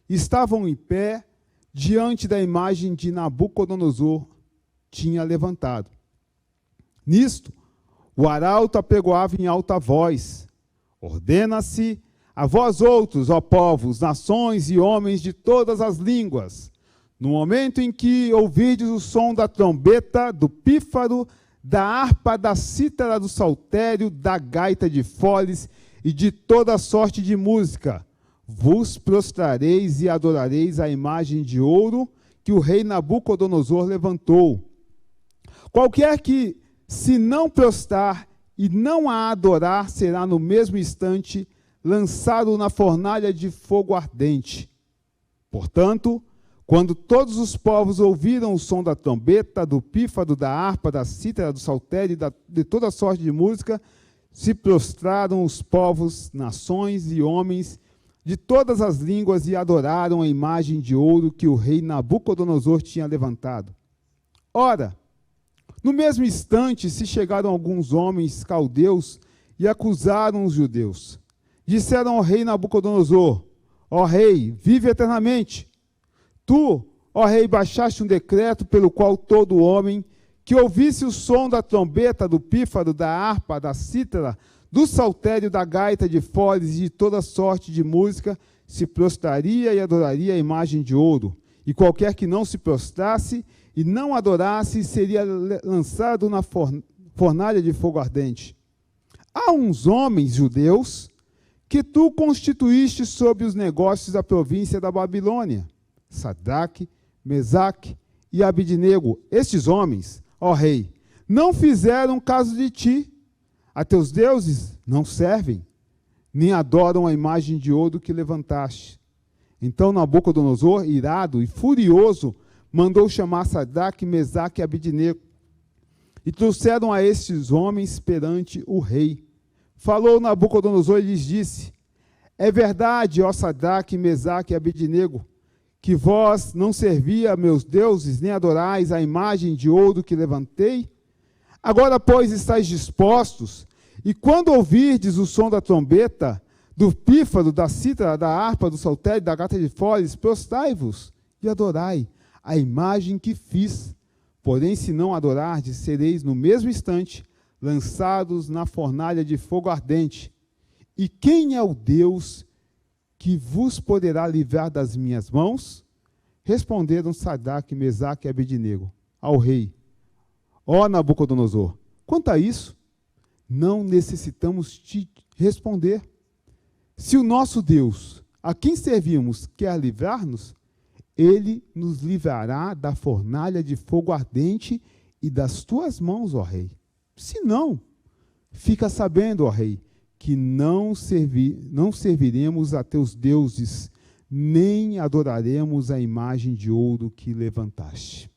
estavam em pé diante da imagem de Nabucodonosor tinha levantado. Nisto, o arauto apregoava em alta voz: ordena-se a vós outros, ó povos, nações e homens de todas as línguas, no momento em que ouvirdes o som da trombeta, do pífaro, da harpa, da cítara, do saltério, da gaita de foles e de toda sorte de música, vos prostrareis e adorareis a imagem de ouro que o rei Nabucodonosor levantou. Qualquer que se não prostrar e não a adorar, será no mesmo instante lançado na fornalha de fogo ardente. Portanto, quando todos os povos ouviram o som da trombeta, do pífaro, da harpa, da cítara, do saltério e de toda sorte de música, se prostraram os povos, nações e homens de todas as línguas e adoraram a imagem de ouro que o rei Nabucodonosor tinha levantado. Ora, no mesmo instante se chegaram alguns homens caldeus e acusaram os judeus. Disseram ao rei Nabucodonosor: ó rei, vive eternamente. Tu, ó rei, baixaste um decreto pelo qual todo homem que ouvisse o som da trombeta, do pífaro, da harpa, da cítara, do saltério, da gaita de foles e de toda sorte de música, se prostraria e adoraria a imagem de ouro. E qualquer que não se prostrasse e não adorasse, seria lançado na fornalha de fogo ardente. Há uns homens judeus que tu constituíste sobre os negócios da província da Babilônia, Sadraque, Mesaque e Abidnego. Estes homens, ó rei, não fizeram caso de ti. A teus deuses não servem, nem adoram a imagem de ouro que levantaste. Então Nabucodonosor, irado e furioso, mandou chamar Sadraque, Mesaque e Abidnego. E trouxeram a estes homens perante o rei. Falou Nabucodonosor e lhes disse: é verdade, ó Sadraque, Mesaque e Abidnego, que vós não servi a meus deuses, nem adorais a imagem de ouro que levantei? Agora, pois, estáis dispostos, e quando ouvirdes o som da trombeta, do pífaro, da cítara, da harpa, do saltério, da gaita de foles, prostrai-vos e adorai a imagem que fiz. Porém, se não adorardes, sereis no mesmo instante lançados na fornalha de fogo ardente. E quem é o Deus que vos poderá livrar das minhas mãos? Responderam Sadraque, Mesaque e Abidnego ao rei: ó Nabucodonosor, quanto a isso, não necessitamos te responder. Se o nosso Deus, a quem servimos, quer livrar-nos, ele nos livrará da fornalha de fogo ardente e das tuas mãos, ó rei. Se não, fica sabendo, ó rei, que não serviremos a teus deuses, nem adoraremos a imagem de ouro que levantaste.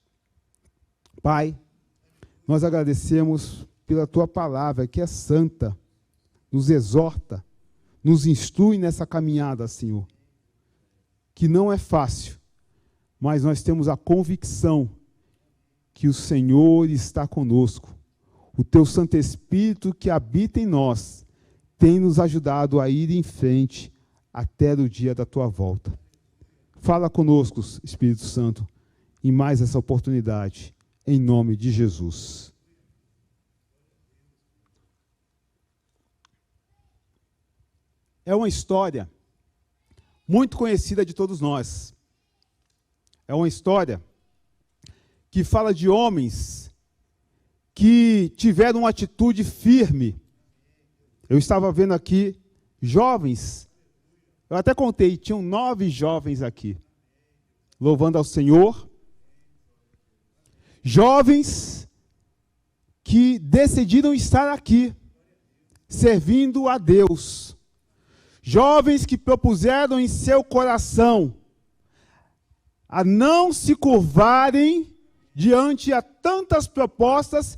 Pai, nós agradecemos pela tua palavra, que é santa, nos exorta, nos instrui nessa caminhada, Senhor, que não é fácil, mas nós temos a convicção que o Senhor está conosco. O teu Santo Espírito que habita em nós tem nos ajudado a ir em frente até o dia da tua volta. Fala conosco, Espírito Santo, em mais essa oportunidade, em nome de Jesus. É uma história muito conhecida de todos nós. É uma história que fala de homens que tiveram uma atitude firme. Eu estava vendo aqui jovens, eu até contei, tinham 9 jovens aqui, louvando ao Senhor. Jovens que decidiram estar aqui, servindo a Deus. Jovens que propuseram em seu coração a não se curvarem diante a tantas propostas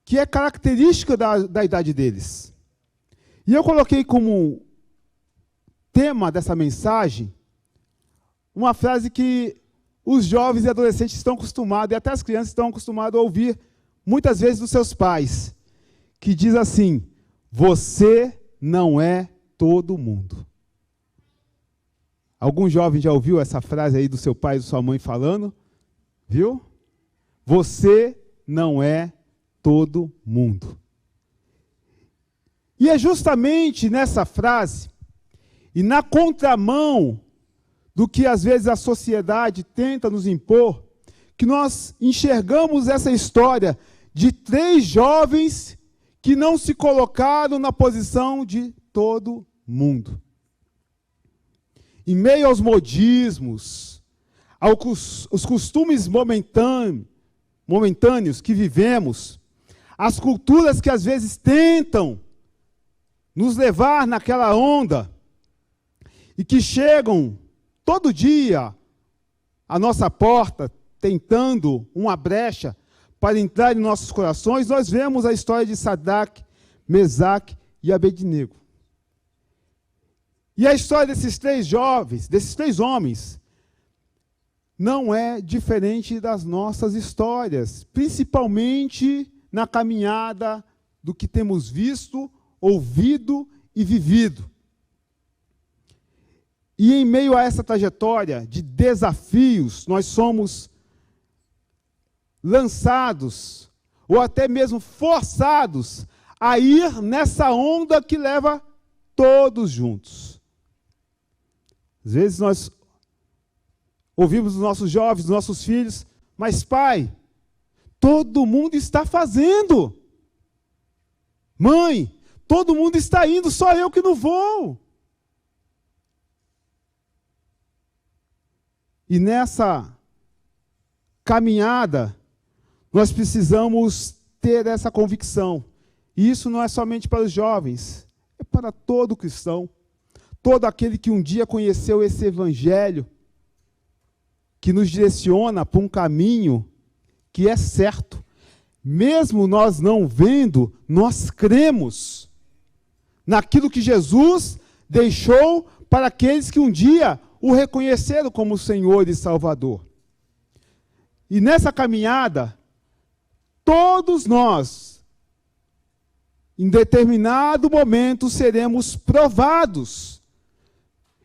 que é característica da idade deles. E eu coloquei como tema dessa mensagem uma frase que os jovens e adolescentes estão acostumados, e até as crianças estão acostumadas a ouvir muitas vezes dos seus pais, que diz assim: você não é todo mundo. Algum jovem já ouviu essa frase aí do seu pai e da sua mãe falando? Viu? Você não é todo mundo. E é justamente nessa frase, e na contramão do que às vezes a sociedade tenta nos impor, que nós enxergamos essa história de 3 jovens que não se colocaram na posição de todo mundo. Em meio aos modismos, aos costumes momentâneos que vivemos, as culturas que às vezes tentam nos levar naquela onda e que chegam todo dia à nossa porta, tentando uma brecha para entrar em nossos corações, nós vemos a história de Sadraque, Mesaque e Abednego. E a história desses 3 jovens, desses 3 homens, não é diferente das nossas histórias, principalmente na caminhada do que temos visto, ouvido e vivido. E em meio a essa trajetória de desafios, nós somos lançados, ou até mesmo forçados, a ir nessa onda que leva todos juntos. Às vezes nós ouvimos os nossos jovens, os nossos filhos, mas pai, todo mundo está fazendo. Mãe, todo mundo está indo, só eu que não vou. E nessa caminhada, nós precisamos ter essa convicção. E isso não é somente para os jovens, é para todo cristão. Todo aquele que um dia conheceu esse evangelho, que nos direciona para um caminho que é certo. Mesmo nós não vendo, nós cremos naquilo que Jesus deixou para aqueles que um dia o reconheceram como Senhor e Salvador. E nessa caminhada, todos nós, em determinado momento, seremos provados.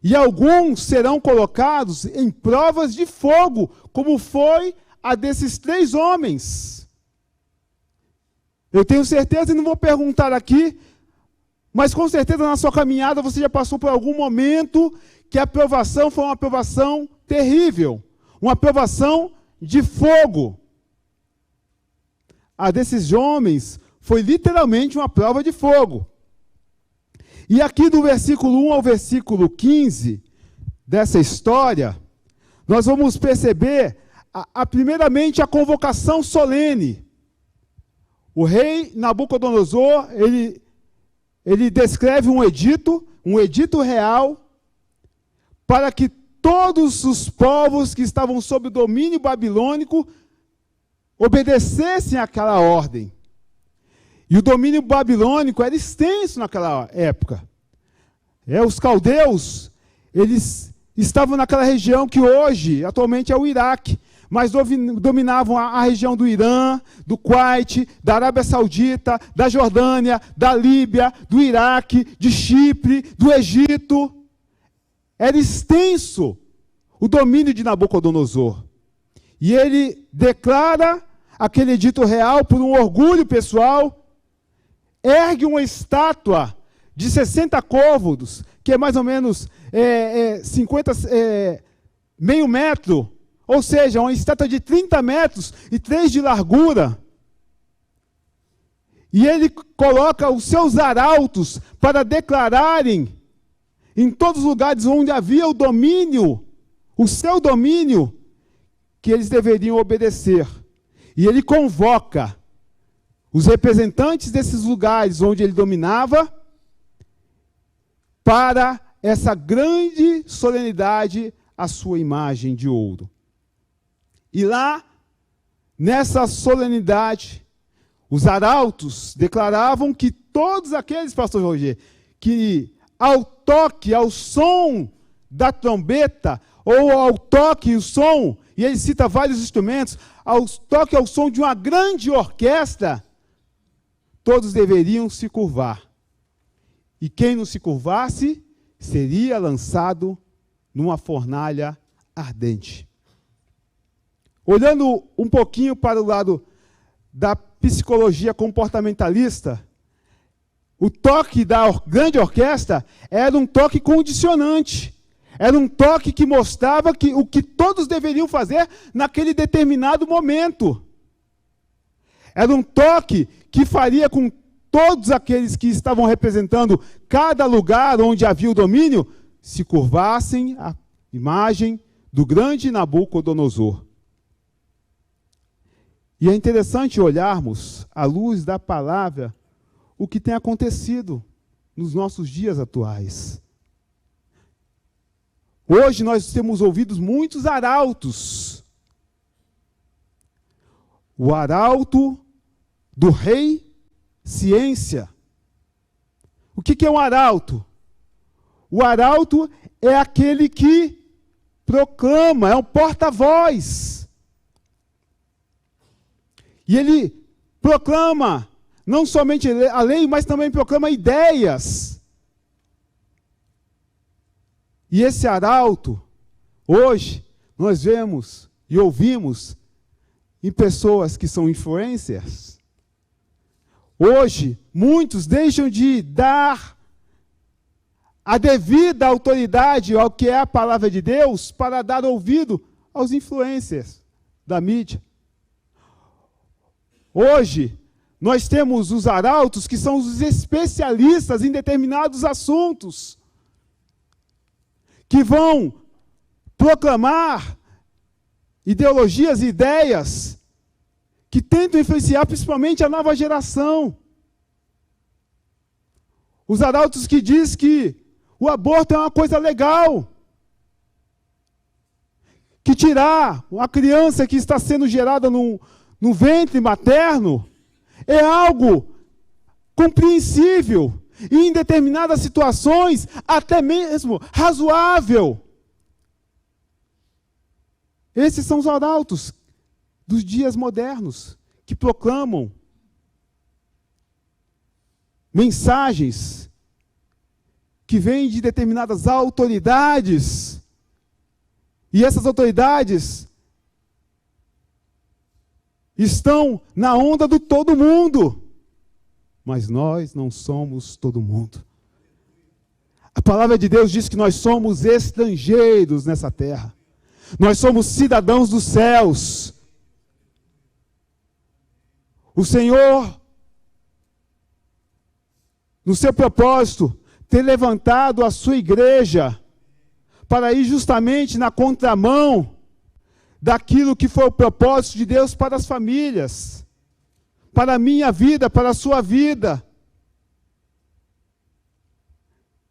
E alguns serão colocados em provas de fogo, como foi a desses 3 homens. Eu tenho certeza, e não vou perguntar aqui, mas com certeza na sua caminhada você já passou por algum momento que a provação foi uma provação terrível, uma provação de fogo. A desses homens foi literalmente uma prova de fogo. E aqui do versículo 1 ao versículo 15 dessa história, nós vamos perceber, primeiramente, a convocação solene. O rei Nabucodonosor, ele descreve um edito real, para que todos os povos que estavam sob o domínio babilônico obedecessem àquela ordem. E o domínio babilônico era extenso naquela época. Os caldeus, eles estavam naquela região que hoje, atualmente, é o Iraque, mas dominavam a região do Irã, do Kuwait, da Arábia Saudita, da Jordânia, da Líbia, do Iraque, de Chipre, do Egito. Era extenso o domínio de Nabucodonosor. E ele declara aquele edito real por um orgulho pessoal, ergue uma estátua de 60 côvados, que é mais ou menos meio metro, ou seja, uma estátua de 30 metros e 3 de largura. E ele coloca os seus arautos para declararem em todos os lugares onde havia o domínio, o seu domínio, que eles deveriam obedecer. E ele convoca os representantes desses lugares onde ele dominava para essa grande solenidade, a sua imagem de ouro. E lá, nessa solenidade, os arautos declaravam que todos aqueles, pastor Roger, que ao toque, ao som da trombeta, ou ao toque, o som, e ele cita vários instrumentos, ao toque, ao som de uma grande orquestra, todos deveriam se curvar. E quem não se curvasse, seria lançado numa fornalha ardente. Olhando um pouquinho para o lado da psicologia comportamentalista, o toque da grande orquestra era um toque condicionante. Era um toque que mostrava o que todos deveriam fazer naquele determinado momento. Era um toque que faria com todos aqueles que estavam representando cada lugar onde havia o domínio se curvassem à imagem do grande Nabucodonosor. E é interessante olharmos, à luz da palavra, o que tem acontecido nos nossos dias atuais. Hoje nós temos ouvido muitos arautos. O arauto do rei ciência. O que é um arauto? O arauto é aquele que proclama, é um porta-voz. E ele proclama não somente a lei, mas também proclama ideias. E esse arauto, hoje, nós vemos e ouvimos em pessoas que são influencers. Hoje, muitos deixam de dar a devida autoridade ao que é a palavra de Deus para dar ouvido aos influencers da mídia. Hoje, nós temos os arautos que são os especialistas em determinados assuntos, que vão proclamar ideologias e ideias que tentam influenciar principalmente a nova geração. Os arautos que diz que o aborto é uma coisa legal, que tirar a criança que está sendo gerada no ventre materno é algo compreensível e, em determinadas situações, até mesmo razoável. Esses são os arautos dos dias modernos, que proclamam mensagens que vêm de determinadas autoridades, e essas autoridades estão na onda do todo mundo, mas nós não somos todo mundo. A palavra de Deus diz que nós somos estrangeiros nessa terra. Nós somos cidadãos dos céus. O Senhor, no seu propósito, tem levantado a sua igreja para ir justamente na contramão daquilo que foi o propósito de Deus para as famílias, para a minha vida, para a sua vida.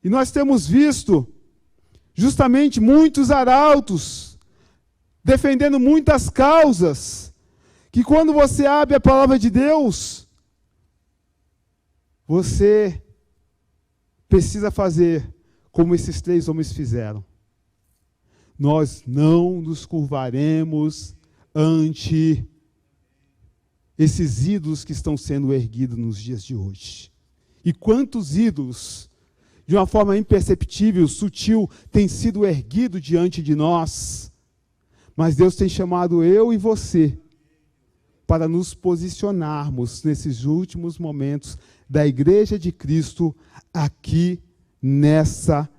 E nós temos visto justamente muitos arautos defendendo muitas causas, que quando você abre a palavra de Deus, você precisa fazer como esses 3 homens fizeram. Nós não nos curvaremos ante esses ídolos que estão sendo erguidos nos dias de hoje. E quantos ídolos, de uma forma imperceptível, sutil, têm sido erguidos diante de nós. Mas Deus tem chamado eu e você para nos posicionarmos nesses últimos momentos da Igreja de Cristo aqui nessa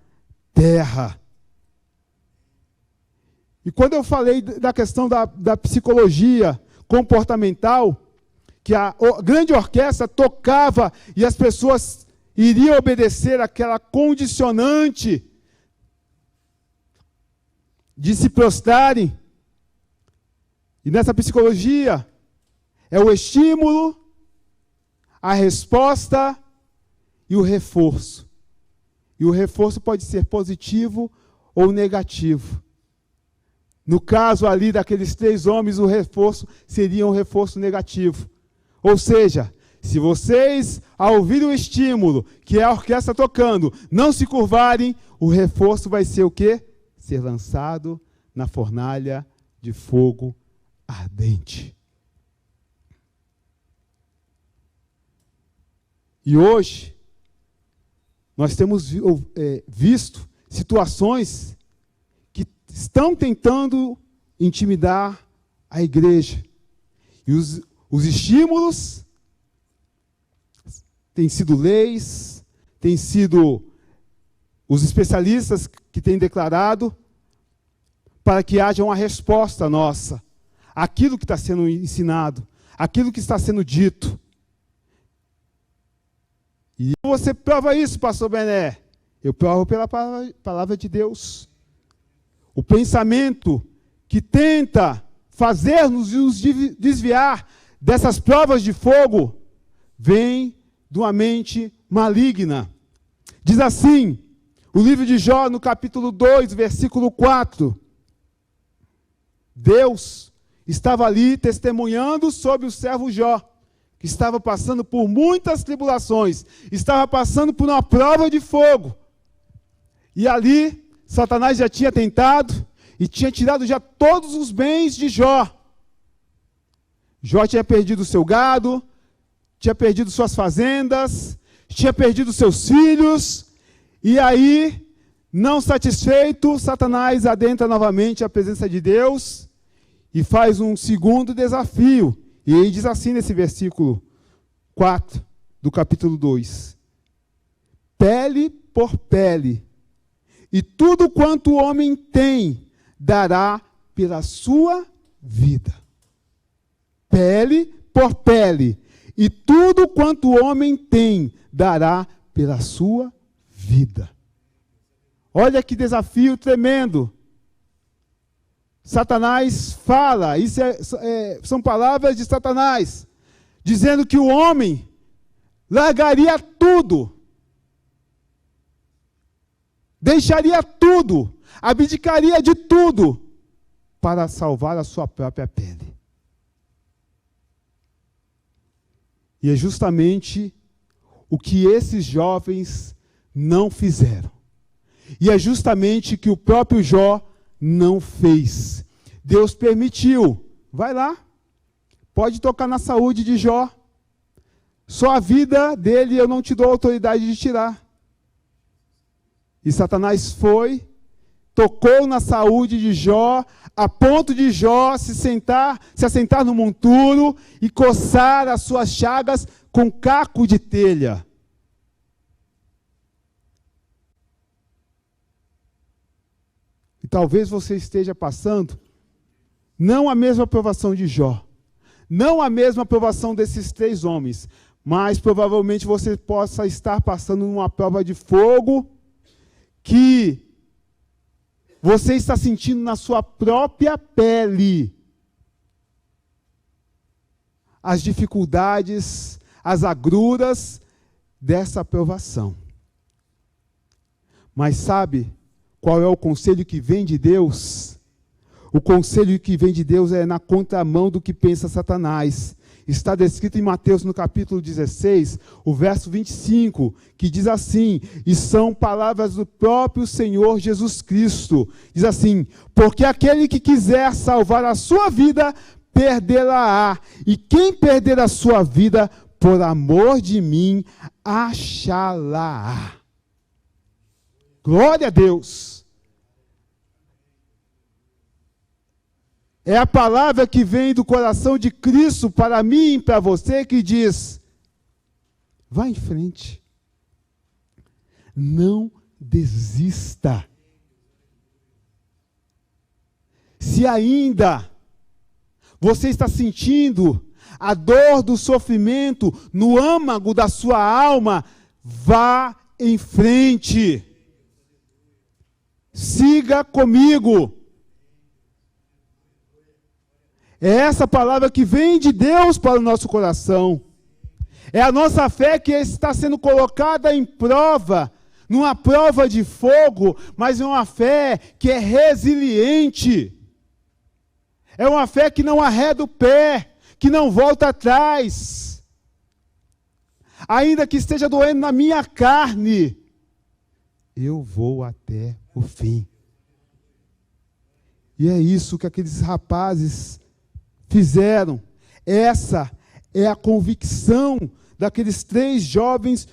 terra. E quando eu falei da questão da psicologia comportamental, que a grande orquestra tocava e as pessoas iriam obedecer àquela condicionante de se prostrarem, e nessa psicologia é o estímulo, a resposta e o reforço. E o reforço pode ser positivo ou negativo. No caso ali daqueles 3 homens, o reforço seria um reforço negativo. Ou seja, se vocês, ao ouvir o estímulo, que é a orquestra tocando, não se curvarem, o reforço vai ser o quê? Ser lançado na fornalha de fogo ardente. E hoje, nós temos visto situações estão tentando intimidar a igreja. E os estímulos têm sido leis, têm sido os especialistas que têm declarado para que haja uma resposta nossa àquilo que está sendo ensinado, àquilo que está sendo dito. E você prova isso, pastor Bené? Eu provo pela palavra de Deus. O pensamento que tenta fazer-nos nos desviar dessas provas de fogo vem de uma mente maligna. Diz assim, o livro de Jó, no capítulo 2, versículo 4. Deus estava ali testemunhando sobre o servo Jó, que estava passando por muitas tribulações, estava passando por uma prova de fogo. E ali, Satanás já tinha tentado e tinha tirado já todos os bens de Jó. Jó tinha perdido seu gado, tinha perdido suas fazendas, tinha perdido seus filhos, e aí, não satisfeito, Satanás adentra novamente a presença de Deus e faz um segundo desafio. E ele diz assim nesse versículo 4 do capítulo 2. Pele por pele, e tudo quanto o homem tem, dará pela sua vida. Pele por pele, e tudo quanto o homem tem, dará pela sua vida. Olha que desafio tremendo. Satanás fala, isso são palavras de Satanás, dizendo que o homem largaria tudo, deixaria tudo, abdicaria de tudo, para salvar a sua própria pele. E é justamente o que esses jovens não fizeram. E é justamente o que o próprio Jó não fez. Deus permitiu. Vai lá. Pode tocar na saúde de Jó. Só a vida dele eu não te dou autoridade de tirar. E Satanás foi, tocou na saúde de Jó, a ponto de Jó se assentar no monturo e coçar as suas chagas com caco de telha. E talvez você esteja passando não a mesma provação de Jó, não a mesma provação desses 3 homens, mas provavelmente você possa estar passando uma prova de fogo que você está sentindo na sua própria pele as dificuldades, as agruras dessa provação. Mas sabe qual é o conselho que vem de Deus? O conselho que vem de Deus é na contramão do que pensa Satanás. Está descrito em Mateus, no capítulo 16, o verso 25, que diz assim, e são palavras do próprio Senhor Jesus Cristo. Diz assim, porque aquele que quiser salvar a sua vida, perdê-la-á. E quem perder a sua vida, por amor de mim, achá-la-á. Glória a Deus. É a palavra que vem do coração de Cristo para mim e para você que diz, vá em frente. Não desista. Se ainda você está sentindo a dor do sofrimento no âmago da sua alma, vá em frente. Siga comigo. É essa palavra que vem de Deus para o nosso coração. É a nossa fé que está sendo colocada em prova, numa prova de fogo, mas é uma fé que é resiliente. É uma fé que não arreda o pé, que não volta atrás. Ainda que esteja doendo na minha carne, eu vou até o fim. E é isso que aqueles rapazes fizeram. Essa é a convicção daqueles 3 jovens.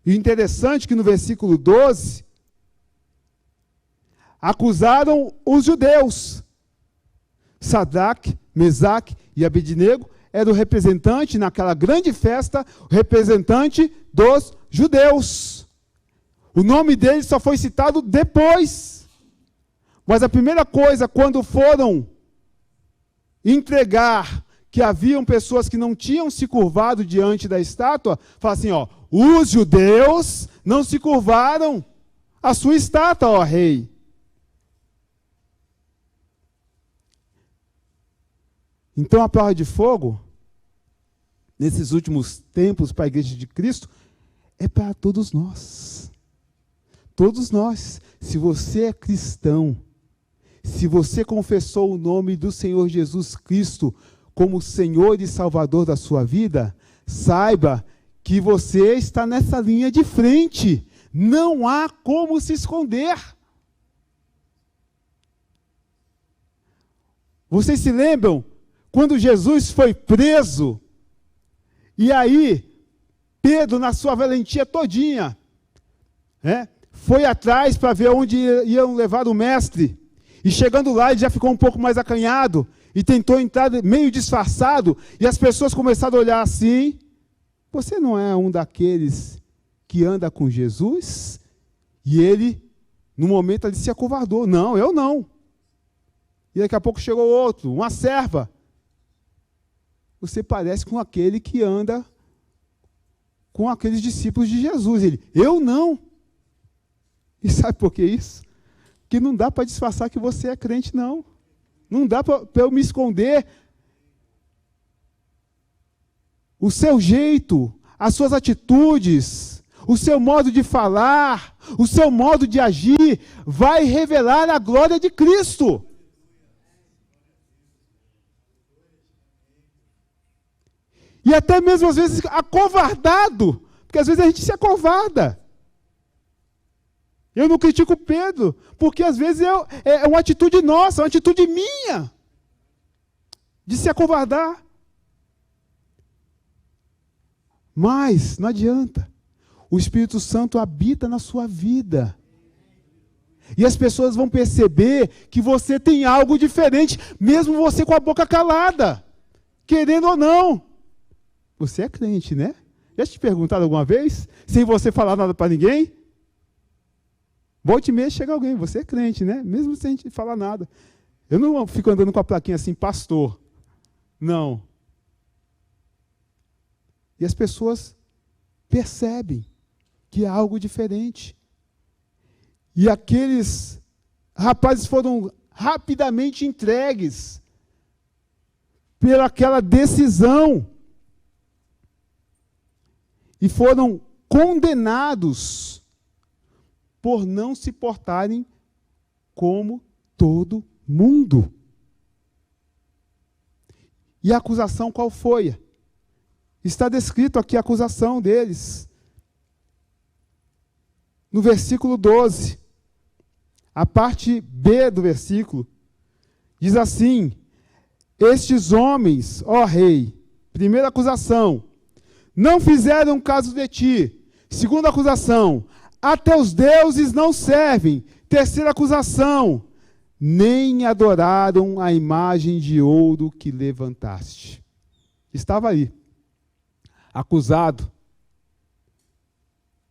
E interessante que no versículo 12, acusaram os judeus. Sadraque, Mesaque e Abednego era o representante naquela grande festa, o representante dos judeus. O nome deles só foi citado depois. Mas a primeira coisa, quando foram entregar que haviam pessoas que não tinham se curvado diante da estátua, fala assim, ó, os judeus não se curvaram à sua estátua, ó rei. Então a prova de fogo, nesses últimos tempos para a Igreja de Cristo, é para todos nós. Todos nós. Se você é cristão, se você confessou o nome do Senhor Jesus Cristo como Senhor e Salvador da sua vida, saiba que você está nessa linha de frente. Não há como se esconder. Vocês se lembram quando Jesus foi preso? E aí, Pedro, na sua valentia todinha, foi atrás para ver onde iam levar o mestre. E chegando lá, ele já ficou um pouco mais acanhado e tentou entrar meio disfarçado. E as pessoas começaram a olhar assim: você não é um daqueles que anda com Jesus? E ele, no momento, ele se acovardou. Não, eu não. E daqui a pouco chegou outro, uma serva. Você parece com aquele que anda com aqueles discípulos de Jesus. Ele, eu não. E sabe por que isso? Que não dá para disfarçar que você é crente, não. Não dá para eu me esconder. O seu jeito, as suas atitudes, o seu modo de falar, o seu modo de agir, vai revelar a glória de Cristo. E até mesmo às vezes acovardado, porque às vezes a gente se acovarda. Eu não critico Pedro, porque às vezes é uma atitude nossa, uma atitude minha, de se acovardar. Mas não adianta. O Espírito Santo habita na sua vida. E as pessoas vão perceber que você tem algo diferente, mesmo você com a boca calada, querendo ou não. Você é crente, né? Já te perguntaram alguma vez? Sem você falar nada para ninguém? Volte e meia chega alguém, você é crente, né? Mesmo sem te falar nada. Eu não fico andando com a plaquinha assim, pastor. Não. E as pessoas percebem que é algo diferente. E aqueles rapazes foram rapidamente entregues pelaquela decisão. E foram condenados por não se portarem como todo mundo. E a acusação qual foi? Está descrito aqui a acusação deles. No versículo 12, a parte B do versículo, diz assim: estes homens, ó rei, primeira acusação, não fizeram caso de ti. Segunda acusação, a teus deuses não servem. Terceira acusação, nem adoraram a imagem de ouro que levantaste. Estava aí, acusado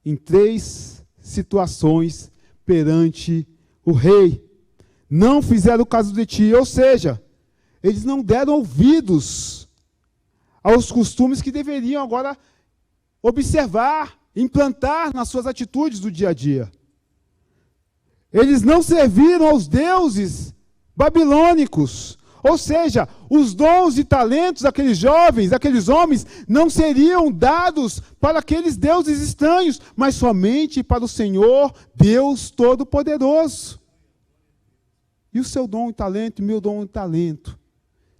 em 3 situações perante o rei. Não fizeram caso de ti, ou seja, eles não deram ouvidos aos costumes que deveriam agora observar, implantar nas suas atitudes do dia a dia. Eles não serviram aos deuses babilônicos, ou seja, os dons e talentos daqueles jovens, daqueles homens, não seriam dados para aqueles deuses estranhos, mas somente para o Senhor, Deus Todo-Poderoso. E o seu dom e talento, e meu dom e talento,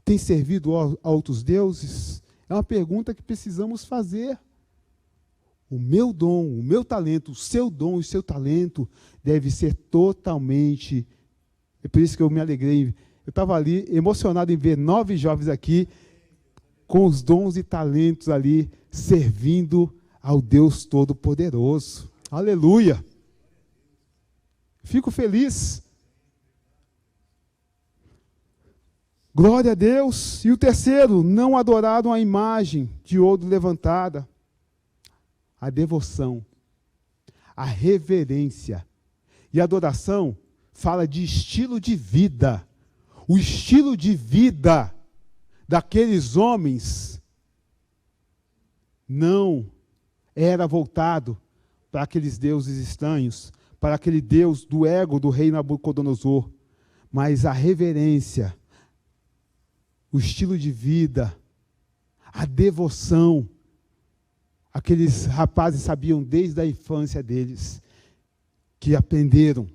tem servido a outros deuses? É uma pergunta que precisamos fazer. O meu dom, o meu talento, o seu dom e o seu talento deve ser totalmente... É por isso que eu me alegrei. Eu estava ali emocionado em ver 9 jovens aqui com os dons e talentos ali servindo ao Deus Todo-Poderoso. Aleluia! Fico feliz. Glória a Deus. E o terceiro, não adoraram a imagem de ouro levantada. A devoção, a reverência. E a adoração fala de estilo de vida. O estilo de vida daqueles homens não era voltado para aqueles deuses estranhos, para aquele Deus do ego do rei Nabucodonosor, mas a reverência, o estilo de vida, a devoção. Aqueles rapazes sabiam desde a infância deles, que aprenderam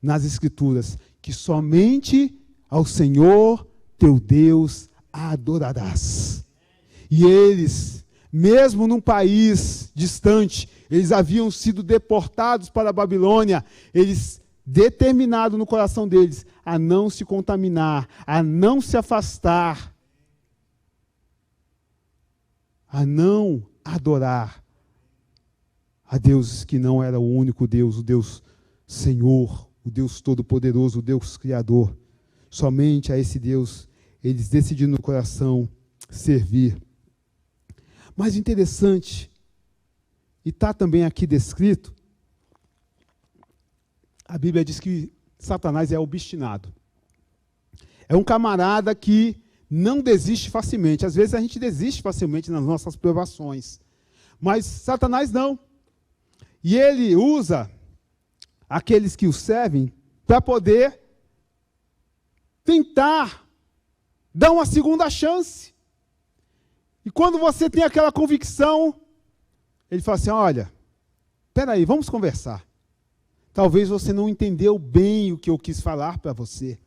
nas Escrituras, que somente ao Senhor teu Deus adorarás. E eles, mesmo num país distante, eles haviam sido deportados para a Babilônia, eles determinaram no coração deles a não se contaminar, a não se afastar, a não adorar a deuses que não era o único Deus, o Deus Senhor, o Deus Todo-Poderoso, o Deus Criador. Somente a esse Deus eles decidiram no coração servir. Mas interessante, e está também aqui descrito, a Bíblia diz que Satanás é obstinado. É um camarada que não desiste facilmente. Às vezes a gente desiste facilmente nas nossas provações. Mas Satanás não. E ele usa aqueles que o servem para poder tentar dar uma segunda chance. E quando você tem aquela convicção, ele fala assim, olha, espera aí, vamos conversar. Talvez você não entendeu bem o que eu quis falar para você.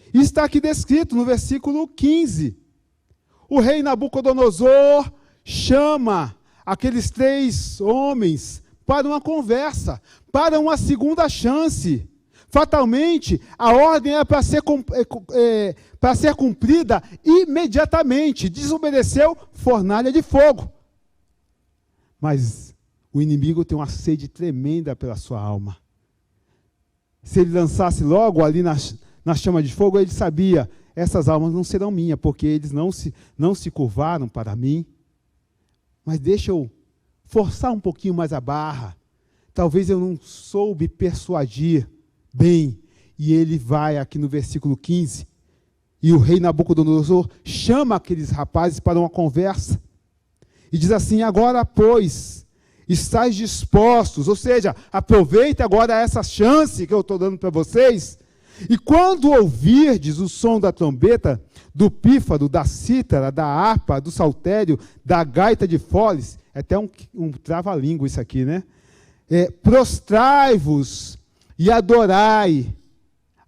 Isso está aqui descrito no versículo 15. O rei Nabucodonosor chama aqueles 3 homens para uma conversa, para uma segunda chance. Fatalmente, a ordem era para ser cumprida imediatamente. Desobedeceu, fornalha de fogo. Mas o inimigo tem uma sede tremenda pela sua alma. Se ele lançasse logo ali na chama de fogo, ele sabia, essas almas não serão minhas, porque eles não se curvaram para mim. Mas deixa eu forçar um pouquinho mais a barra. Talvez eu não soube persuadir bem. E ele vai aqui no versículo 15, e o rei Nabucodonosor chama aqueles rapazes para uma conversa. E diz assim, agora, pois, estáis dispostos, ou seja, aproveita agora essa chance que eu estou dando para vocês, e quando ouvirdes o som da trombeta, do pífaro, da cítara, da harpa, do saltério, da gaita de foles, é até um trava-língua isso aqui, né? Prostrai-vos e adorai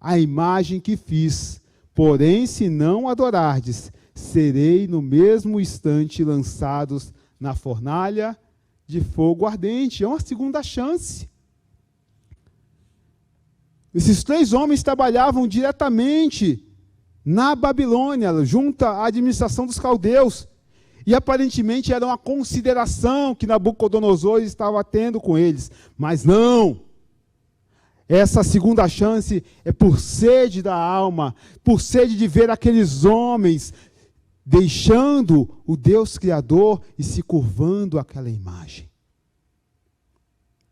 a imagem que fiz, porém, se não adorardes, serei no mesmo instante lançados na fornalha de fogo ardente. É uma segunda chance. Esses 3 homens trabalhavam diretamente na Babilônia, junto à administração dos caldeus. E aparentemente era uma consideração que Nabucodonosor estava tendo com eles. Mas não. Essa segunda chance é por sede da alma, por sede de ver aqueles homens deixando o Deus Criador e se curvando àquela imagem.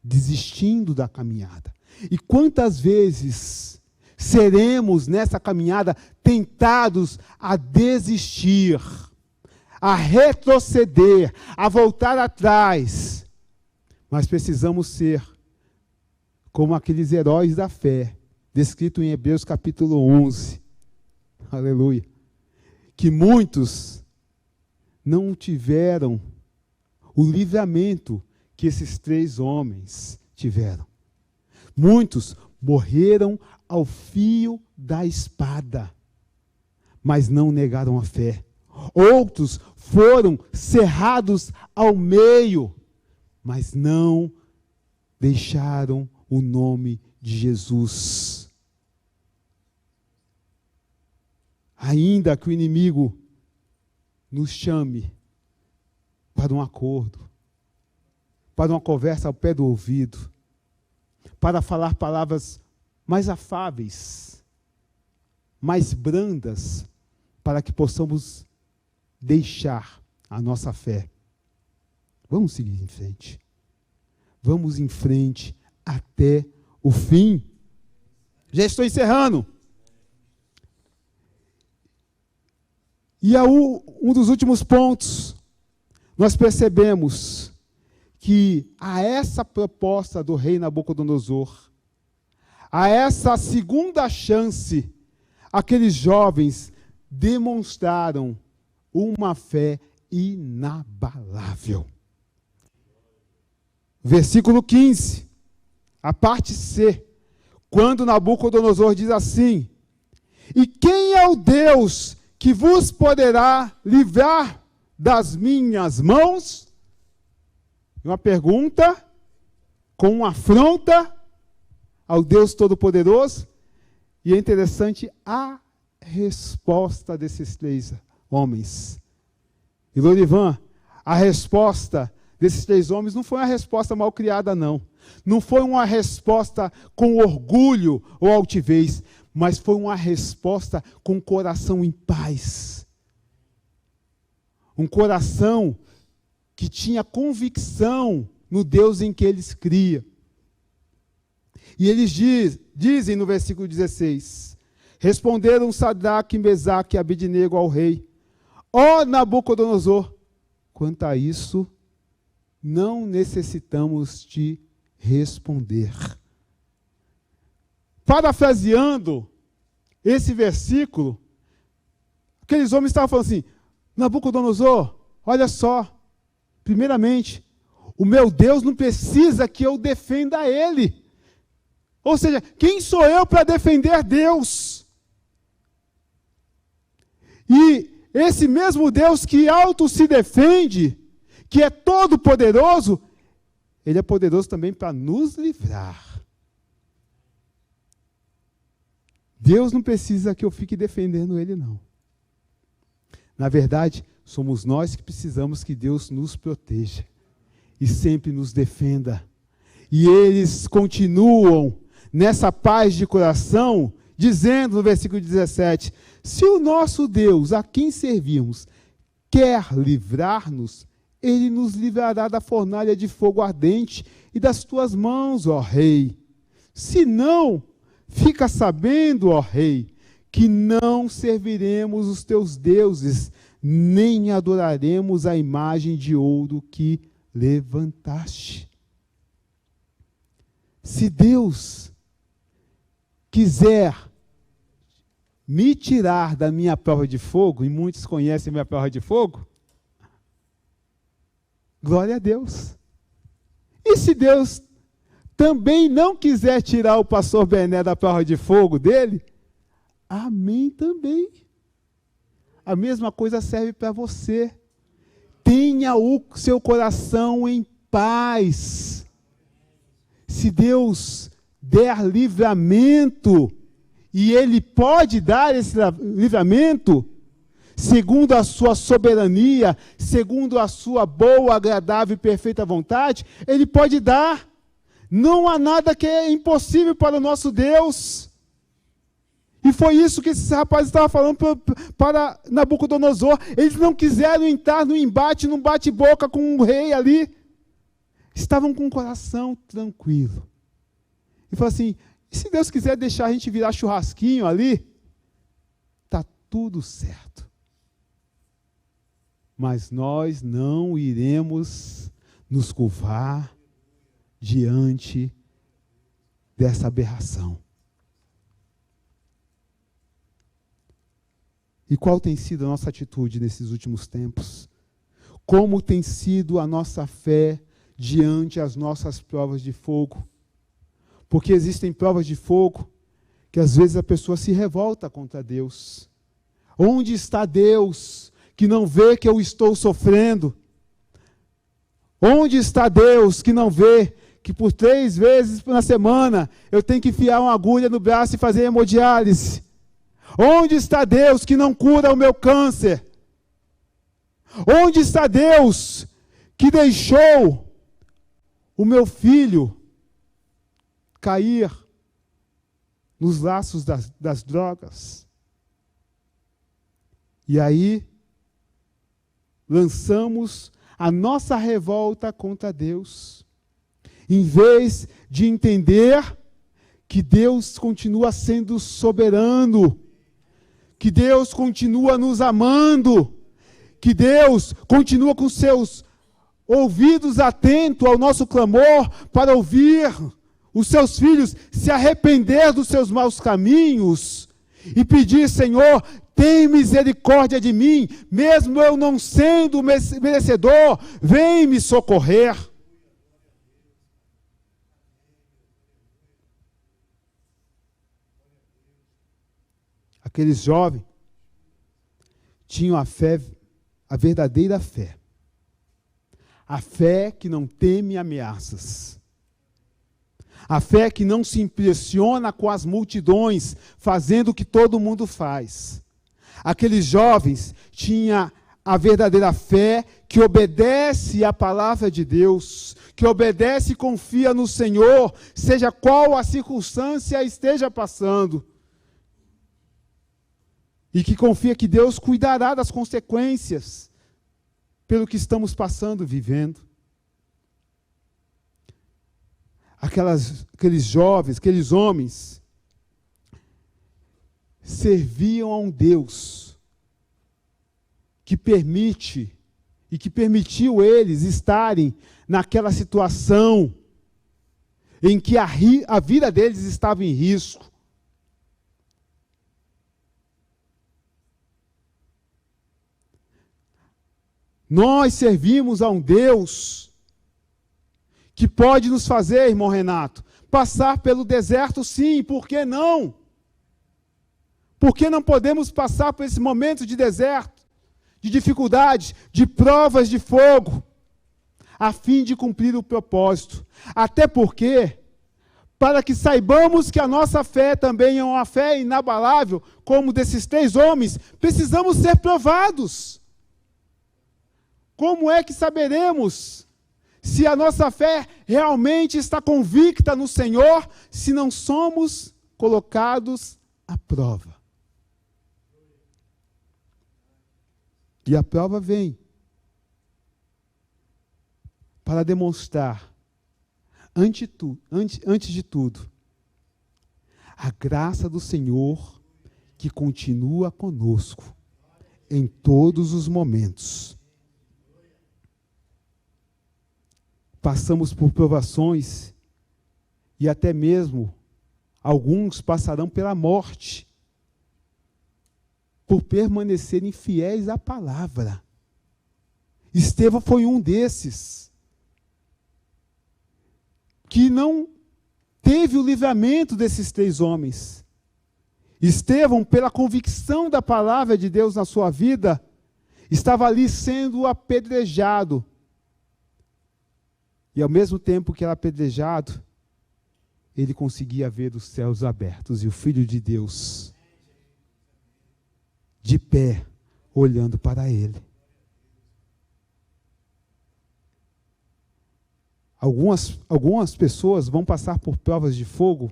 Desistindo da caminhada. E quantas vezes seremos nessa caminhada tentados a desistir, a retroceder, a voltar atrás. Mas precisamos ser como aqueles heróis da fé, descrito em Hebreus capítulo 11. Aleluia. Que muitos não tiveram o livramento que esses 3 homens tiveram. Muitos morreram ao fio da espada, mas não negaram a fé. Outros foram cerrados ao meio, mas não deixaram o nome de Jesus. Ainda que o inimigo nos chame para um acordo, para uma conversa ao pé do ouvido, para falar palavras mais afáveis, mais brandas, para que possamos deixar a nossa fé. Vamos seguir em frente. Vamos em frente até o fim. Já estou encerrando. E um dos últimos pontos, nós percebemos que a essa proposta do rei Nabucodonosor, a essa segunda chance, aqueles jovens demonstraram uma fé inabalável. Versículo 15, a parte C, quando Nabucodonosor diz assim: e quem é o Deus que vos poderá livrar das minhas mãos? Uma pergunta com uma afronta ao Deus Todo-Poderoso. E é interessante a resposta desses 3 homens. E Lorivan, a resposta desses 3 homens não foi uma resposta mal criada, não. Não foi uma resposta com orgulho ou altivez, mas foi uma resposta com coração em paz. Um coração que tinha convicção no Deus em que eles criam. E eles dizem no versículo 16, responderam Sadraque, Mesaque e Abednego ao rei: ó Nabucodonosor, quanto a isso, não necessitamos te responder. Parafraseando esse versículo, aqueles homens estavam falando assim: Nabucodonosor, olha só, primeiramente, o meu Deus não precisa que eu defenda ele. Ou seja, quem sou eu para defender Deus? E esse mesmo Deus que auto se defende, que é todo poderoso, ele é poderoso também para nos livrar. Deus não precisa que eu fique defendendo ele, não. Na verdade, somos nós que precisamos que Deus nos proteja e sempre nos defenda. E eles continuam nessa paz de coração, dizendo no versículo 17, se o nosso Deus, a quem servimos, quer livrar-nos, ele nos livrará da fornalha de fogo ardente e das tuas mãos, ó rei. Se não, fica sabendo, ó rei, que não serviremos os teus deuses, nem adoraremos a imagem de ouro que levantaste. Se Deus quiser me tirar da minha prova de fogo, e muitos conhecem a minha prova de fogo, glória a Deus. E se Deus também não quiser tirar o pastor Bené da prova de fogo dele, amém também. A mesma coisa serve para você. Tenha o seu coração em paz. Se Deus der livramento, e Ele pode dar esse livramento, segundo a sua soberania, segundo a sua boa, agradável e perfeita vontade, Ele pode dar. Não há nada que é impossível para o nosso Deus. E foi isso que esses rapazes estavam falando para Nabucodonosor. Eles não quiseram entrar no embate, num bate-boca com o rei ali. Estavam com o coração tranquilo. E falou assim, e se Deus quiser deixar a gente virar churrasquinho ali, está tudo certo. Mas nós não iremos nos curvar diante dessa aberração. E qual tem sido a nossa atitude nesses últimos tempos? Como tem sido a nossa fé diante das nossas provas de fogo? Porque existem provas de fogo que às vezes a pessoa se revolta contra Deus. Onde está Deus que não vê que eu estou sofrendo? Onde está Deus que não vê que por 3 vezes na semana eu tenho que enfiar uma agulha no braço e fazer hemodiálise? Onde está Deus que não cura o meu câncer? Onde está Deus que deixou o meu filho cair nos laços das drogas? E aí, lançamos a nossa revolta contra Deus, em vez de entender que Deus continua sendo soberano, que Deus continua nos amando, que Deus continua com seus ouvidos atentos ao nosso clamor para ouvir os seus filhos se arrepender dos seus maus caminhos e pedir: Senhor, tem misericórdia de mim, mesmo eu não sendo merecedor, vem me socorrer. Aqueles jovens tinham a fé, a verdadeira fé. A fé que não teme ameaças. A fé que não se impressiona com as multidões, fazendo o que todo mundo faz. Aqueles jovens tinham a verdadeira fé que obedece à palavra de Deus, que obedece e confia no Senhor, seja qual a circunstância esteja passando. E que confia que Deus cuidará das consequências pelo que estamos passando, vivendo. Aqueles jovens, aqueles homens, serviam a um Deus que permite e que permitiu eles estarem naquela situação em que a vida deles estava em risco. Nós servimos a um Deus que pode nos fazer, irmão Renato, passar pelo deserto, sim, por que não? Por que não podemos passar por esse momento de deserto, de dificuldades, de provas de fogo, a fim de cumprir o propósito? Até porque, para que saibamos que a nossa fé também é uma fé inabalável, como desses 3 homens, precisamos ser provados. Como é que saberemos se a nossa fé realmente está convicta no Senhor, se não somos colocados à prova? E a prova vem para demonstrar, antes de tudo, a graça do Senhor que continua conosco em todos os momentos. Passamos por provações e até mesmo alguns passarão pela morte por permanecerem fiéis à palavra. Estevão foi um desses que não teve o livramento desses 3 homens. Estevão, pela convicção da palavra de Deus na sua vida, estava ali sendo apedrejado. E ao mesmo tempo que era apedrejado, ele conseguia ver os céus abertos e o Filho de Deus de pé, olhando para ele. Algumas pessoas vão passar por provas de fogo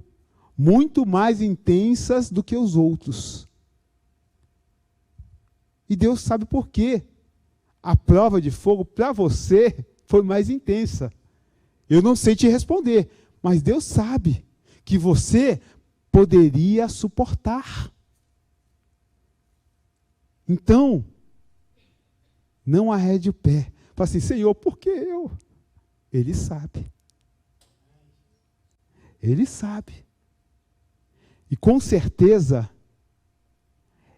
muito mais intensas do que os outros. E Deus sabe por quê. A prova de fogo para você foi mais intensa. Eu não sei te responder, mas Deus sabe que você poderia suportar. Então, não arrede o pé. Fala assim: Senhor, por que eu? Ele sabe. Ele sabe. E com certeza,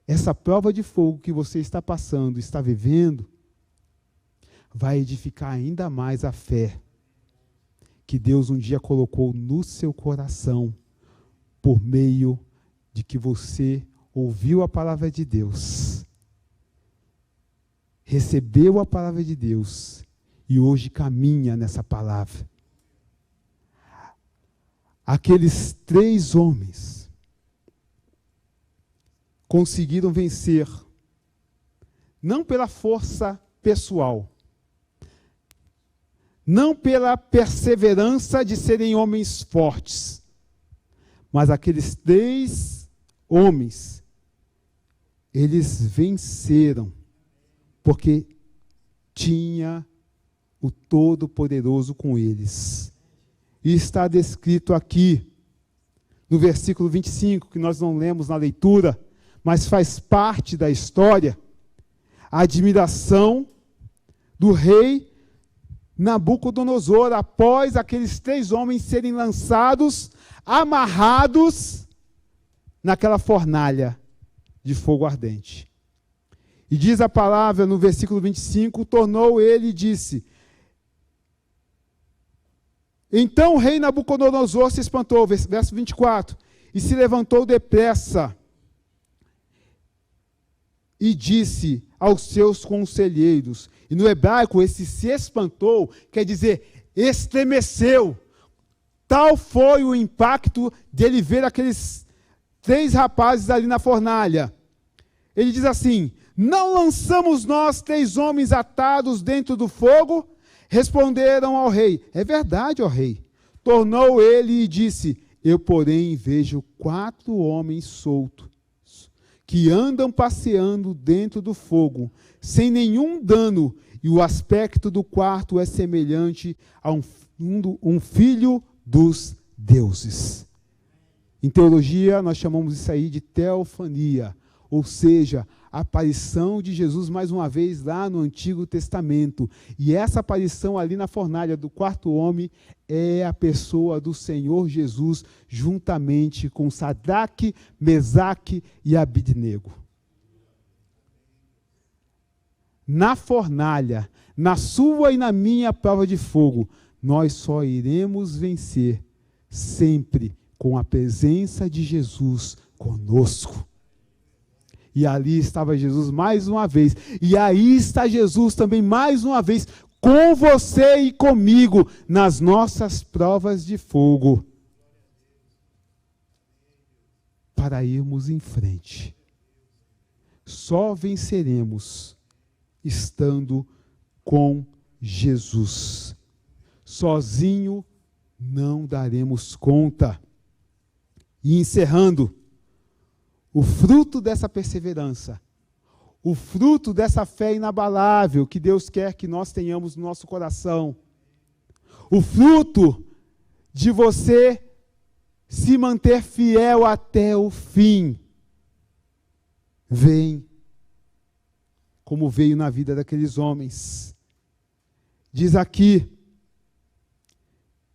essa prova de fogo que você está passando, está vivendo, vai edificar ainda mais a fé que Deus um dia colocou no seu coração, por meio de que você ouviu a palavra de Deus, recebeu a palavra de Deus e hoje caminha nessa palavra. Aqueles 3 homens conseguiram vencer, não pela força pessoal, não pela perseverança de serem homens fortes, mas aqueles 3 homens, eles venceram, porque tinha o Todo-Poderoso com eles. E está descrito aqui, no versículo 25, que nós não lemos na leitura, mas faz parte da história, a admiração do rei Nabucodonosor, após aqueles 3 homens serem lançados, amarrados, naquela fornalha de fogo ardente. E diz a palavra no versículo 25, tornou ele e disse, então o rei Nabucodonosor se espantou, verso 24, e se levantou depressa, e disse aos seus conselheiros, e no hebraico esse se espantou, quer dizer, estremeceu. Tal foi o impacto dele ver aqueles 3 rapazes ali na fornalha. Ele diz assim, não lançamos nós 3 homens atados dentro do fogo? Responderam ao rei, é verdade, ó rei. Tornou ele e disse, eu porém vejo 4 homens soltos, que andam passeando dentro do fogo, sem nenhum dano, e o aspecto do quarto é semelhante a um filho dos deuses. Em teologia, nós chamamos isso aí de teofania, ou seja, a aparição de Jesus mais uma vez lá no Antigo Testamento. E essa aparição ali na fornalha do 4º homem é a pessoa do Senhor Jesus, juntamente com Sadraque, Mesaque e Abidnego. Na fornalha, na sua e na minha prova de fogo, nós só iremos vencer sempre com a presença de Jesus conosco. E ali estava Jesus mais uma vez. E aí está Jesus também mais uma vez com você e comigo nas nossas provas de fogo. Para irmos em frente. Só venceremos estando com Jesus. Sozinho não daremos conta. E encerrando, o fruto dessa perseverança, o fruto dessa fé inabalável que Deus quer que nós tenhamos no nosso coração, o fruto de você se manter fiel até o fim, vem como veio na vida daqueles homens. Diz aqui,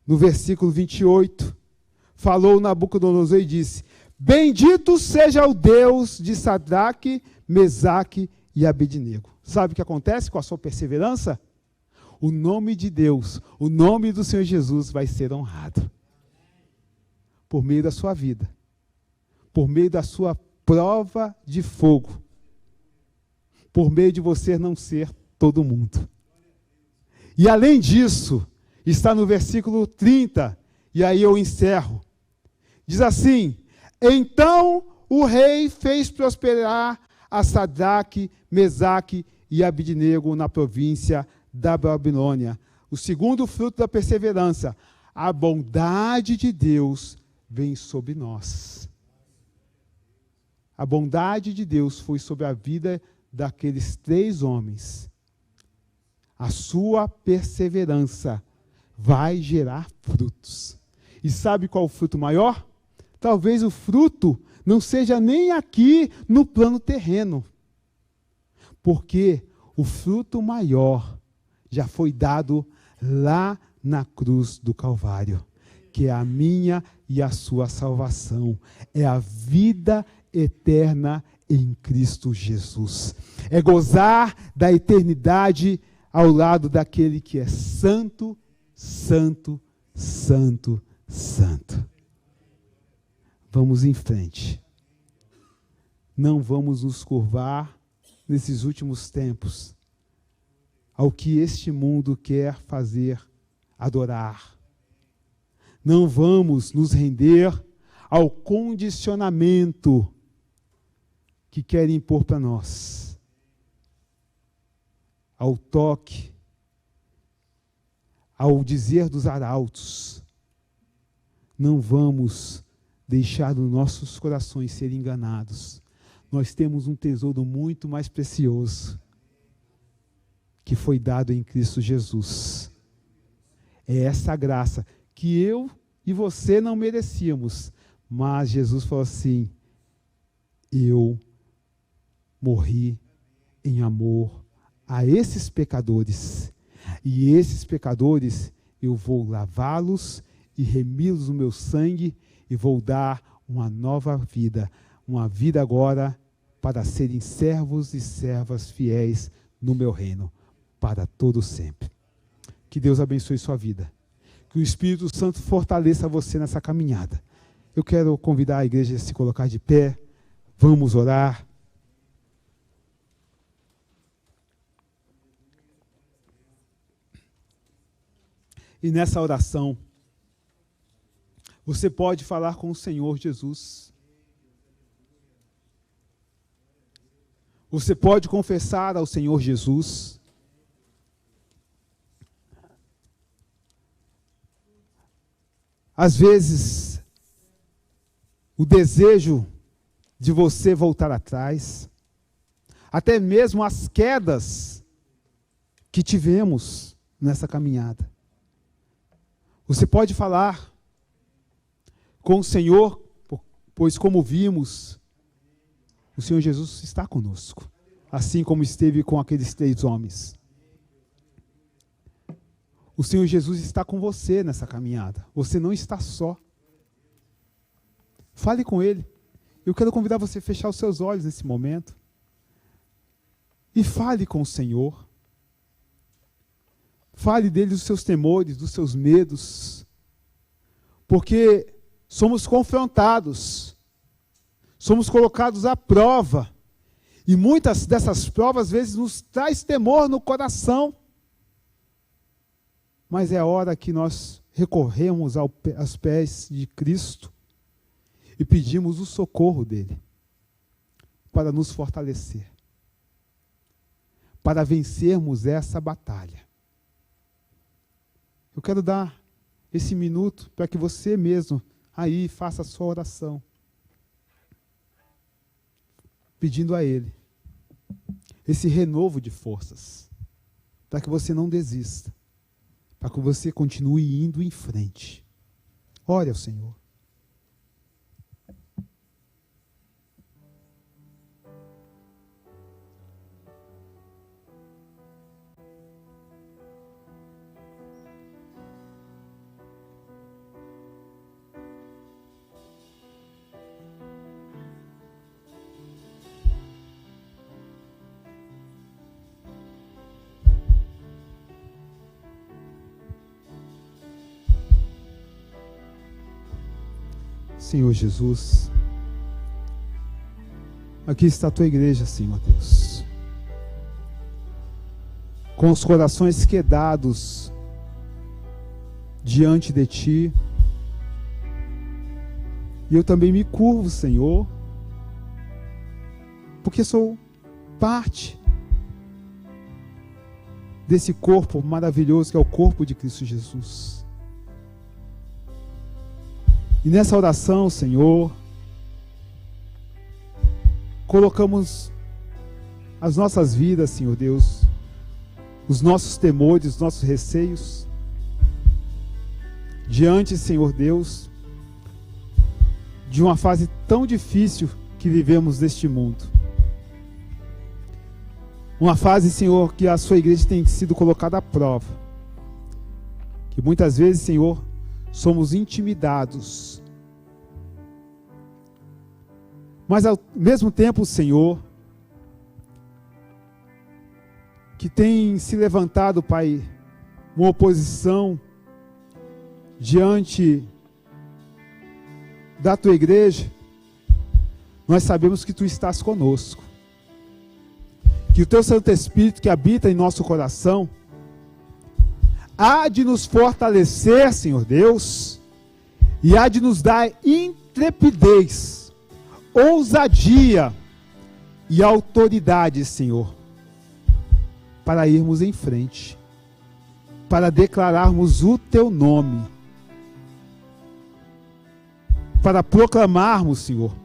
no versículo 28, falou Nabucodonosor e disse, bendito seja o Deus de Sadraque, Mesaque e Abidnego. Sabe o que acontece com a sua perseverança? O nome de Deus, o nome do Senhor Jesus vai ser honrado. Por meio da sua vida. Por meio da sua prova de fogo. Por meio de você não ser todo mundo. E além disso, está no versículo 30, e aí eu encerro. Diz assim, então o rei fez prosperar a Sadraque, Mesaque e Abidnego na província da Babilônia. O segundo fruto da perseverança, a bondade de Deus vem sobre nós. A bondade de Deus foi sobre a vida daqueles 3 homens. A sua perseverança vai gerar frutos. E sabe qual é o fruto maior? Talvez o fruto não seja nem aqui no plano terreno. Porque o fruto maior já foi dado lá na cruz do Calvário, que é a minha e a sua salvação. É a vida eterna em Cristo Jesus. É gozar da eternidade ao lado daquele que é santo, santo, santo, santo. Vamos em frente. Não vamos nos curvar nesses últimos tempos ao que este mundo quer fazer, adorar. Não vamos nos render ao condicionamento que querem impor para nós, ao toque, ao dizer dos arautos. Não vamos deixar os nossos corações serem enganados. nós temos um tesouro muito mais precioso, que foi dado em Cristo Jesus. É essa graça que eu e você não merecíamos, mas Jesus falou assim: eu morri em amor a esses pecadores, e esses pecadores eu vou lavá-los e remi-los no meu sangue, e vou dar uma nova vida, uma vida agora para serem servos e servas fiéis no meu reino, para todo sempre. Que Deus abençoe sua vida. Que o Espírito Santo fortaleça você nessa caminhada. Eu quero convidar a igreja a se colocar de pé. Vamos orar. E nessa oração, você pode falar com o Senhor Jesus. Você pode confessar ao Senhor Jesus. Às vezes, o desejo de você voltar atrás, até mesmo as quedas que tivemos nessa caminhada. Você pode falar com o Senhor, pois como vimos, o Senhor Jesus está conosco, assim como esteve com aqueles 3 homens. O Senhor Jesus está com você nessa caminhada. Você não está só. Fale com Ele. Eu quero convidar você a fechar os seus olhos nesse momento. E fale com o Senhor. Fale dele dos seus temores, dos seus medos. Porque somos confrontados. Somos colocados à prova. E muitas dessas provas, às vezes, nos traz temor no coração. Mas é a hora que nós recorremos aos pés de Cristo e pedimos o socorro dele para nos fortalecer, para vencermos essa batalha. Eu quero dar esse minuto para que você mesmo aí faça a sua oração, pedindo a Ele esse renovo de forças, para que você não desista, para que você continue indo em frente. Ore ao Senhor. Senhor Jesus, aqui está a tua igreja, Senhor Deus, com os corações quedados diante de ti, e eu também me curvo, Senhor, porque sou parte desse corpo maravilhoso que é o corpo de Cristo Jesus. E nessa oração, Senhor, colocamos as nossas vidas, Senhor Deus, os nossos temores, os nossos receios, diante, Senhor Deus, de uma fase tão difícil que vivemos neste mundo. Uma fase, Senhor, que a sua igreja tem sido colocada à prova. Que muitas vezes, Senhor, somos intimidados. Mas ao mesmo tempo, Senhor, que tem se levantado, Pai, uma oposição diante da tua igreja, nós sabemos que tu estás conosco. Que o teu Santo Espírito que habita em nosso coração há de nos fortalecer, Senhor Deus, e há de nos dar intrepidez, ousadia e autoridade, Senhor, para irmos em frente, para declararmos o teu nome, para proclamarmos, Senhor,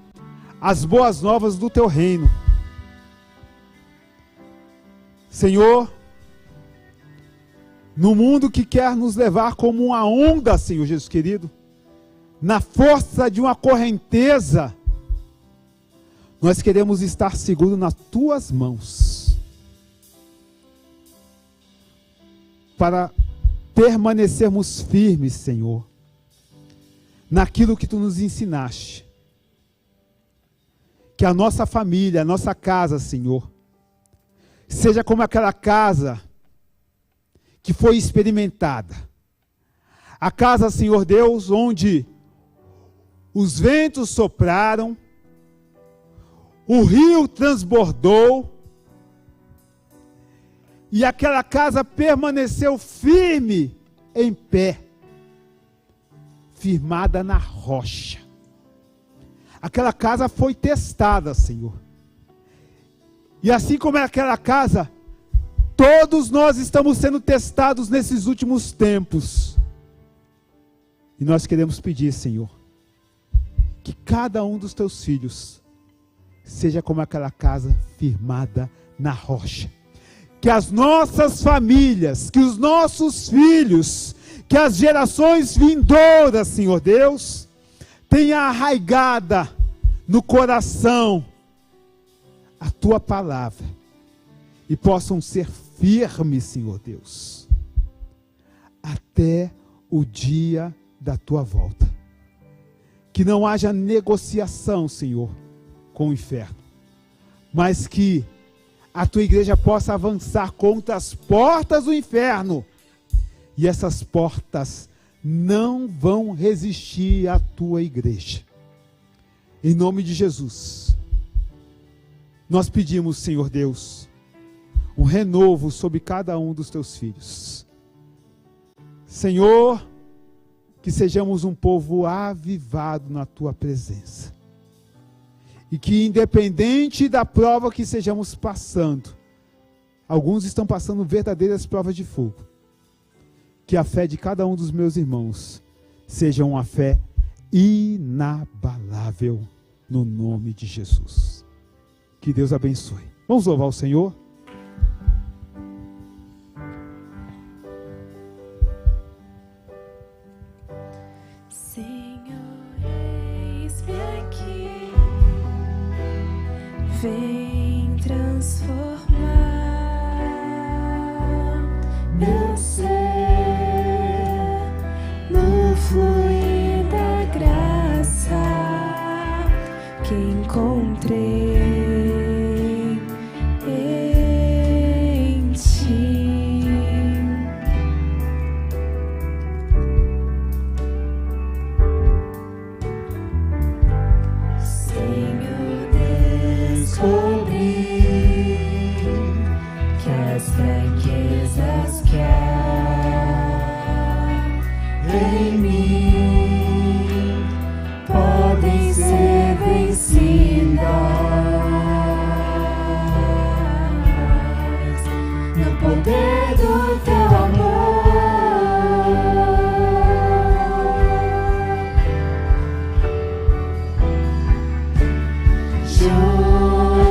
as boas novas do teu reino. Senhor, no mundo que quer nos levar como uma onda, Senhor Jesus querido, na força de uma correnteza, nós queremos estar seguros nas tuas mãos, para permanecermos firmes, Senhor, naquilo que tu nos ensinaste. Que a nossa família, a nossa casa, Senhor, seja como aquela casa que foi experimentada. A casa, Senhor Deus, onde os ventos sopraram, o rio transbordou, e aquela casa permaneceu firme, em pé, firmada na rocha. Aquela casa foi testada, Senhor. E assim como é aquela casa, todos nós estamos sendo testados nesses últimos tempos. E nós queremos pedir, Senhor, que cada um dos teus filhos seja como aquela casa firmada na rocha. Que as nossas famílias, que os nossos filhos, que as gerações vindouras, Senhor Deus, tenha arraigada no coração a tua palavra e possam ser firmes, Senhor Deus, até o dia da tua volta. Que não haja negociação, Senhor, com o inferno, mas que a tua igreja possa avançar contra as portas do inferno, e essas portas não vão resistir à tua igreja. Em nome de Jesus, nós pedimos, Senhor Deus, um renovo sobre cada um dos teus filhos. Senhor, que sejamos um povo avivado na tua presença. E que independente da prova que estejamos passando, alguns estão passando verdadeiras provas de fogo, que a fé de cada um dos meus irmãos seja uma fé inabalável, no nome de Jesus. Que Deus abençoe. Vamos louvar o Senhor. Senhor, eis-me aqui, vem transformar meu ser no fluir da graça que encontrei em ti. Senhor, descobri que as fraquezas que há em mim podem ser vencidas no poder do teu amor. Junto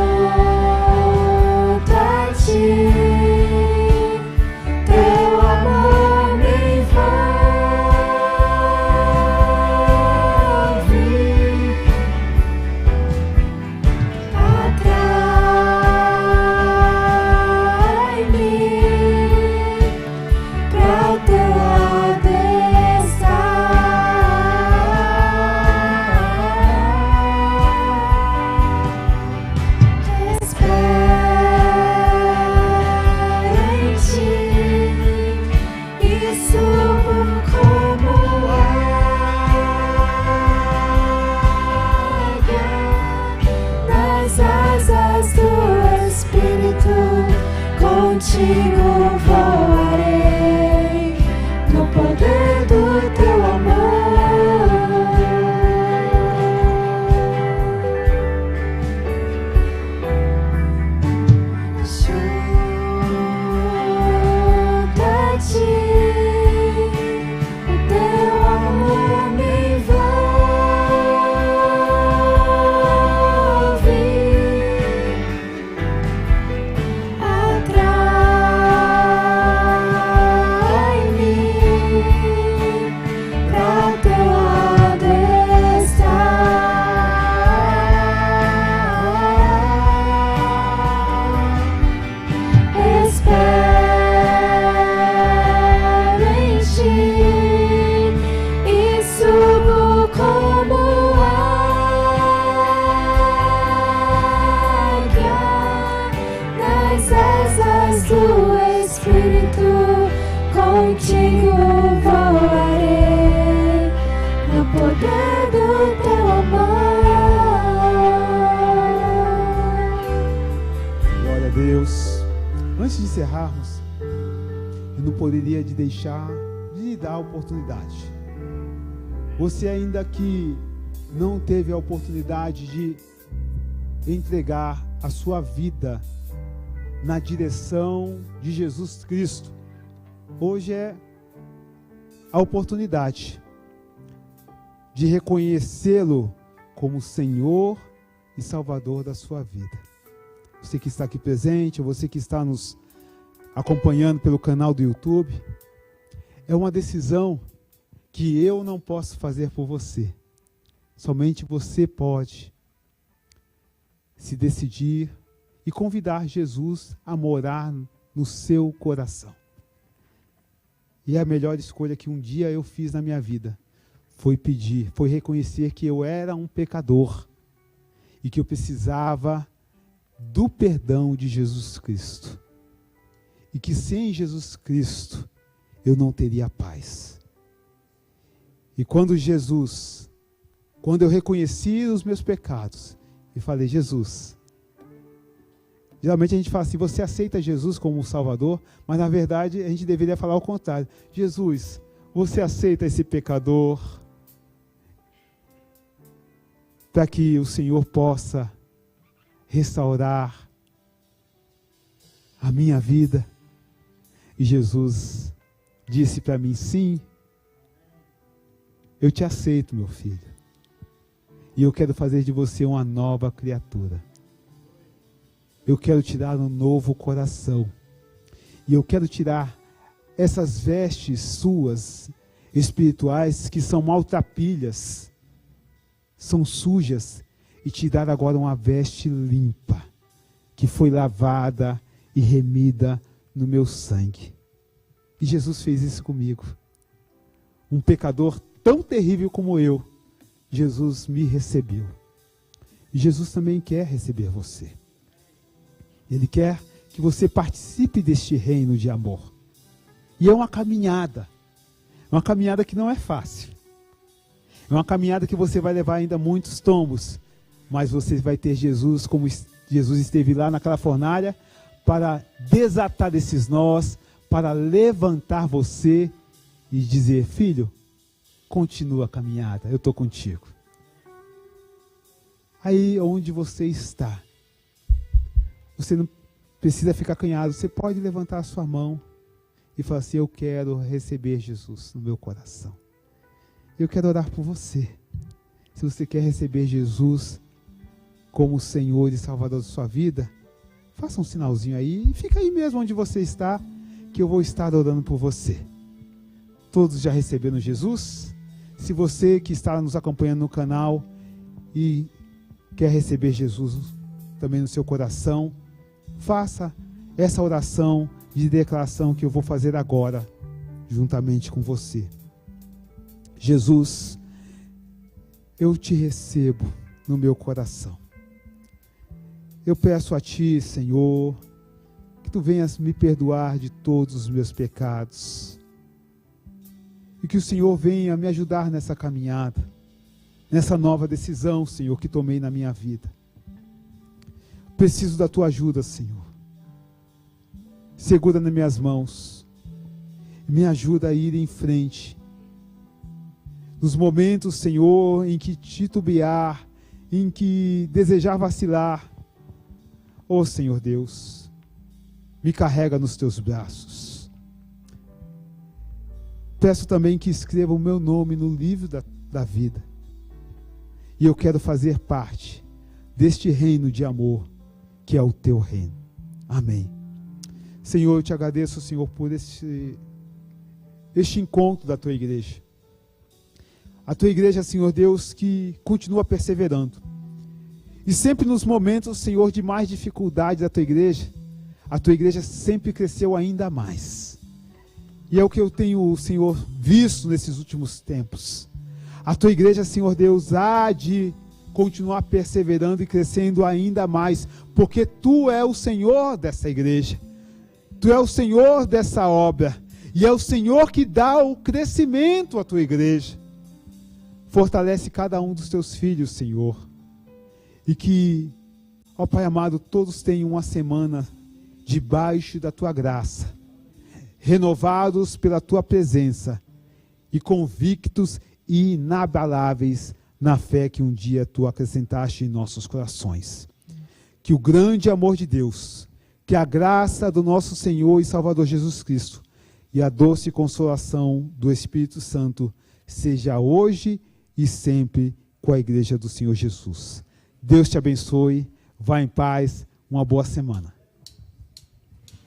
a ti, teu amor me envolve. Atrai-me pra o teu lado estar. Espero em ti e subo como águia nas asas do Espírito. Contigo voarei no poder do teu amor. Junto a ti, o teu amor me envolve. contigo voarei no poder do teu amor. Glória a Deus. Antes de encerrarmos, eu não poderia deixar de lhe dar a oportunidade. Você ainda que não teve a oportunidade de entregar a sua vida na direção de Jesus Cristo, hoje é a oportunidade de reconhecê-lo como Senhor e Salvador da sua vida. Você que está aqui presente, ou você que está nos acompanhando pelo canal do YouTube, é uma decisão que eu não posso fazer por você. Somente você pode se decidir e convidar Jesus a morar no seu coração. E a melhor escolha que um dia eu fiz na minha vida foi reconhecer que eu era um pecador e que eu precisava do perdão de Jesus Cristo. E que sem Jesus Cristo eu não teria paz. E quando eu reconheci os meus pecados e falei, Jesus, geralmente a gente fala assim, você aceita Jesus como Salvador, mas na verdade a gente deveria falar o contrário. Jesus, você aceita esse pecador para que o Senhor possa restaurar a minha vida? E Jesus disse para mim, sim, eu te aceito, meu filho. E eu quero fazer de você uma nova criatura. Eu quero te dar um novo coração. E eu quero tirar essas vestes suas espirituais que são maltrapilhas, são sujas, e te dar agora uma veste limpa, que foi lavada e remida no meu sangue. E Jesus fez isso comigo. Um pecador tão terrível como eu, Jesus me recebeu. E Jesus também quer receber você. Ele quer que você participe deste reino de amor. E é uma caminhada que não é fácil. É uma caminhada que você vai levar ainda muitos tombos, mas você vai ter Jesus como Jesus esteve lá naquela fornalha, para desatar esses nós, para levantar você e dizer, filho, continua a caminhada, eu estou contigo. Aí onde você está, você não precisa ficar acanhado, você pode levantar a sua mão e falar assim, eu quero receber Jesus no meu coração. Eu quero orar por você. Se você quer receber Jesus como Senhor e Salvador da sua vida, faça um sinalzinho aí e fica aí mesmo onde você está, que eu vou estar orando por você. Todos já receberam Jesus? Se você que está nos acompanhando no canal e quer receber Jesus também no seu coração, faça essa oração de declaração que eu vou fazer agora, juntamente com você. Jesus, eu te recebo no meu coração. Eu peço a Ti, Senhor, que Tu venhas me perdoar de todos os meus pecados. E que o Senhor venha me ajudar nessa caminhada, nessa nova decisão, Senhor, que tomei na minha vida. Preciso da Tua ajuda, Senhor. Segura nas minhas mãos. Me ajuda a ir em frente. Nos momentos, Senhor, em que titubear, em que desejar vacilar, ó Senhor Deus, me carrega nos Teus braços. Peço também que escreva o meu nome no livro da vida. E eu quero fazer parte deste reino de amor, que é o Teu reino. Amém. Senhor, eu te agradeço, Senhor, por este encontro da Tua igreja. A Tua igreja, Senhor Deus, que continua perseverando. E sempre nos momentos, Senhor, de mais dificuldade da Tua igreja, a Tua igreja sempre cresceu ainda mais. E é o que eu tenho, Senhor, visto nesses últimos tempos. A Tua igreja, Senhor Deus, há de continuar perseverando e crescendo ainda mais, porque Tu é o Senhor dessa igreja. Tu é o Senhor dessa obra. E é o Senhor que dá o crescimento à tua igreja. Fortalece cada um dos teus filhos, Senhor. E que, ó Pai amado, todos tenham uma semana debaixo da tua graça, renovados pela tua presença e convictos e inabaláveis na fé que um dia tu acrescentaste em nossos corações. Que o grande amor de Deus, que a graça do nosso Senhor e Salvador Jesus Cristo e a doce consolação do Espírito Santo seja hoje e sempre com a igreja do Senhor Jesus. Deus te abençoe, vá em paz, uma boa semana.